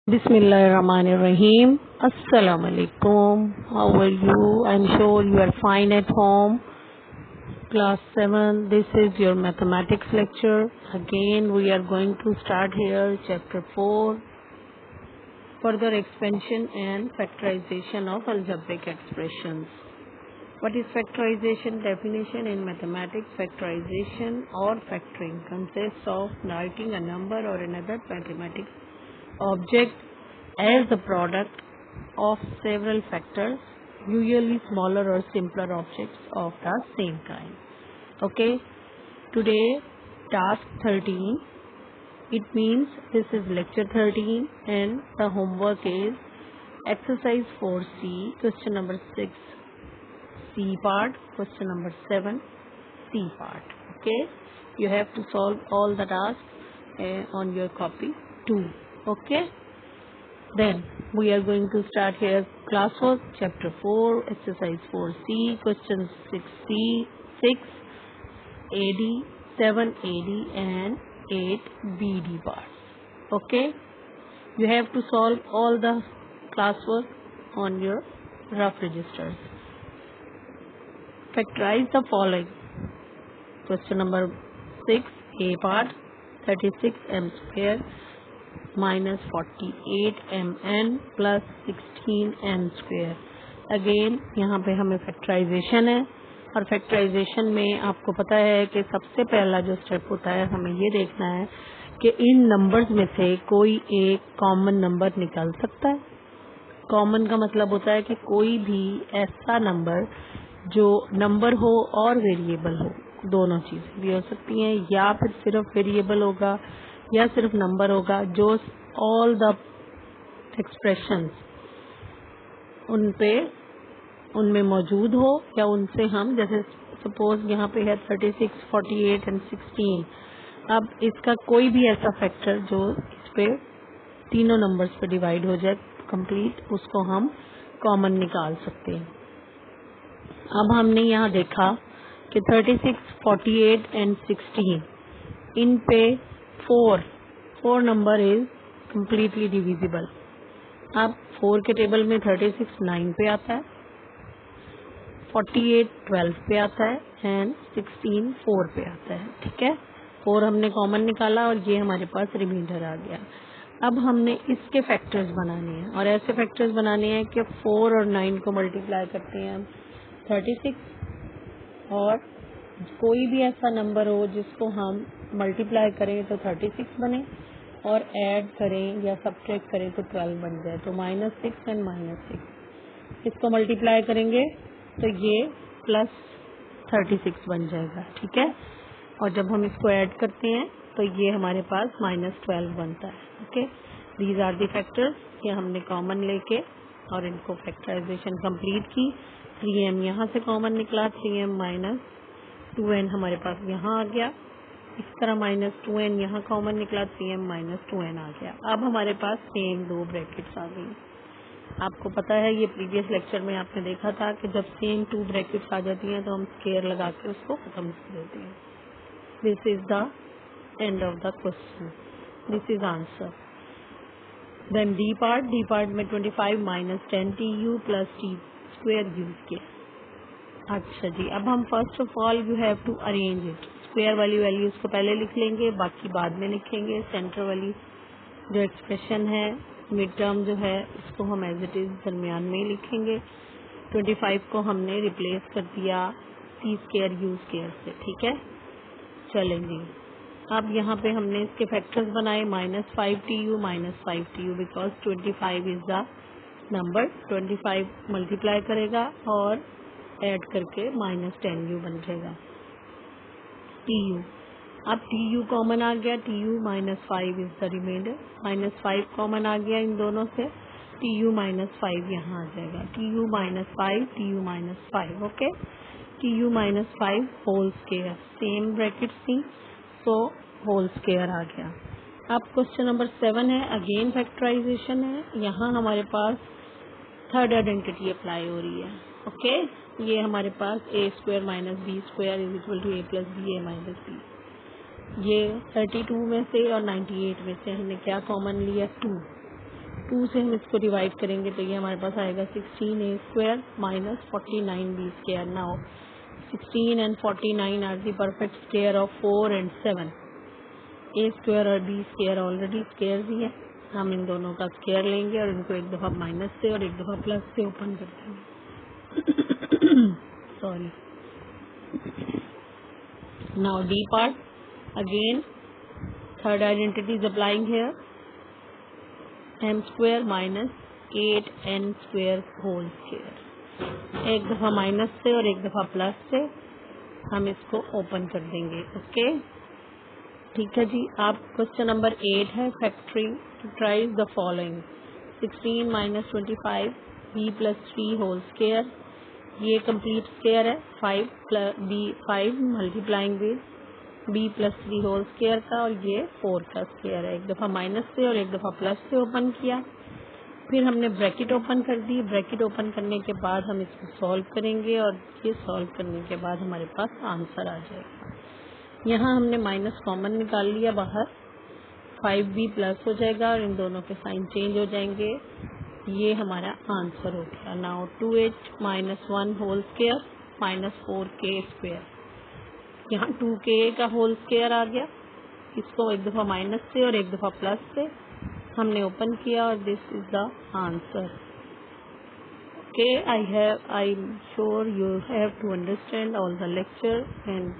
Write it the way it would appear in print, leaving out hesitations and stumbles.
Bismillahirrahmanirrahim. Assalamu alaikum. How are you? I'm sure you are fine at home. Class 7, this is your mathematics lecture. Again, we are going to start here chapter 4, further expansion and factorization of algebraic expressions. What is factorization? Definition in mathematics: factorization or factoring consists of writing a number or another mathematical object as the product of several factors, usually smaller or simpler objects of the same kind. Okay, today task 13. It means this is lecture 13 and the homework is exercise 4C, question number 6 C part, question number 7 C part. Okay, you have to solve all the tasks on your copy 2. Okay, then we are going to start here classwork chapter 4 exercise 4C, question 6C, 6 AD, 7 AD and 8 BD parts. Okay, you have to solve all the classwork on your rough registers. Factorize the following. Question number 6 A part, 36 m square minus 48 mn plus 16 n square. Again यहाँ पे हमें factorisation है और factorisation में आपको पता है कि सबसे पहला जो स्टेप होता है हमें ये देखना है कि इन नंबर्स में से कोई एक कॉमन नंबर निकाल सकता है। कॉमन का मतलब होता है कि कोई भी ऐसा नंबर जो नंबर हो और वेरिएबल हो, दोनों चीज़ें भी हो सकती हैं, या फिर सिर्फ वेरिएबल होगा या सिर्फ नंबर होगा, जो ऑल द एक्सप्रेशंस उनमें मौजूद हो या उनसे हम, जैसे सपोज यहाँ पे है 36, 48 एंड 16। अब इसका कोई भी ऐसा फैक्टर जो इस पे तीनों नंबर्स पे डिवाइड हो जाए कंप्लीट, उसको हम कॉमन निकाल सकते हैं। अब हमने यहाँ देखा कि 36, 48 एंड 16 इन पे 4 नंबर इज कम्प्लीटली डिविजिबल। अब 4 के टेबल में 36 9 पे आता है, 48 12 पे आता है एंड 16 4 पे आता है। ठीक है, 4 हमने कॉमन निकाला और ये हमारे पास रिमाइंडर आ गया। अब हमने इसके फैक्टर्स बनाने हैं और ऐसे फैक्टर्स बनाने हैं कि 4 और 9 को मल्टीप्लाई करते हैं हम 36, और कोई भी ऐसा नंबर हो जिसको हम मल्टीप्लाई करें तो 36 बने और ऐड करें या सब्ट्रैक्ट करें तो 12 बन जाए, तो -6 एंड -6 इसको मल्टीप्लाई करेंगे तो ये +36 बन जाएगा। ठीक है, और जब हम इसको ऐड करते हैं तो ये हमारे पास -12 बनता है। Okay, these are the factors. ये हमने कॉमन लेके और इनको फैक्टराइजेशन कंप्लीट की। 3m यहाँ से कॉमन निकला, 3m - 2n हमारे पास यहाँ आ गया। इस तरह -2n यहाँ कॉमन निकला, 3m - 2n आ गया। अब हमारे पास सेम 2 ब्रैकेट्स आ गई। आपको पता है ये प्रीवियस लेक्चर में आपने देखा था कि जब सेम 2 ब्रैकेट्स आ जाती हैं तो हम स्क्वायर लगा के उसको खत्म कर देते हैं। This is the end of the question, this is answer. Then D part में 25 - 10 tu plus t square use किया। अच्छा जी, अब हम first of all you have to arrange it. Square वाली वैल्यूज को पहले लिख लेंगे, बाकी बाद में लिखेंगे। सेंटर वाली जो एक्सप्रेशन है, मिड टर्म जो है, इसको हम एज इट इज दरमियान में ही लिखेंगे। 25 को हमने रिप्लेस कर दिया टी स्क्वायर यू स्क्वायर से। ठीक है, चलेंगे। अब यहाँ पे हमने इसके फैक्टर्स बनाए, -5 tu -5 tu, because 25 is the number. 25 multiply करेगा और ऐड करके -10 u बन जाएगा tu। अब tu कॉमन आ गया, tu -5 is the reminder. -5 common आ गया इन दोनों से, tu -5 यहाँ आ जाएगा। tu -5 tu -5 okay, tu -5 whole square, same brackets थी सो होल स्क्वायर आ गया। अब क्वेश्चन नंबर 7 है, अगेन फैक्टराइजेशन है। यहाँ हमारे पास थर्ड आइडेंटिटी अप्लाई हो रही है। ओके, ये हमारे पास a² - b² = a + ba - b। ये 32 में से और 98 में से हमने क्या कॉमन लिया, 2। 2 से हम इसको डिवाइड करेंगे तो ये हमारे पास आएगा 16a² minus 49b²। Now 16 and 49 are the perfect square of 4 and 7। a² और b² ऑलरेडी स्क्वायर ही है, हम इन दोनों का स्क्वायर लेंगे और इनको एक दफ़ा माइनस से और एक दफ़ा प्लस से ओपन कर देंगे। Sorry. Now D part, again third identity is applying here, m² minus 8n² whole square. एक दफ़ा माइनस से और एक दफ़ा प्लस से हम इसको ओपन कर देंगे। ओके, ठीक है जी। आप क्वेश्चन नंबर 8 है, factorise the following. 16 minus 25 b plus 3 whole square, ये कंप्लीट स्क्वायर है। 5 multiplying with b plus 3 whole square का, और ये 4 का स्क्वायर है। एक दफ़ा माइनस से और एक दफ़ा प्लस से ओपन किया, फिर हमने ब्रैकेट ओपन कर दी। ब्रैकेट ओपन करने के बाद हम इसको सॉल्व करेंगे और ये सॉल्व करने के बाद हमारे पास आंसर आ जाएगा। यहाँ हमने माइनस कॉमन निकाल लिया बाहर, 5b प्लस हो जाएगा और इन दोनों के साइन चेंज हो जाएंगे। ये हमारा आंसर हो गया। Now 2h minus 1 whole square minus 4k²। यहाँ 2k का होल स्क्वायर आ गया, इसको एक दफ़ा माइनस से और एक दफ़ा प्लस से हमने ओपन किया और this is the answer. Okay, I am sure you have to understand all the lecture and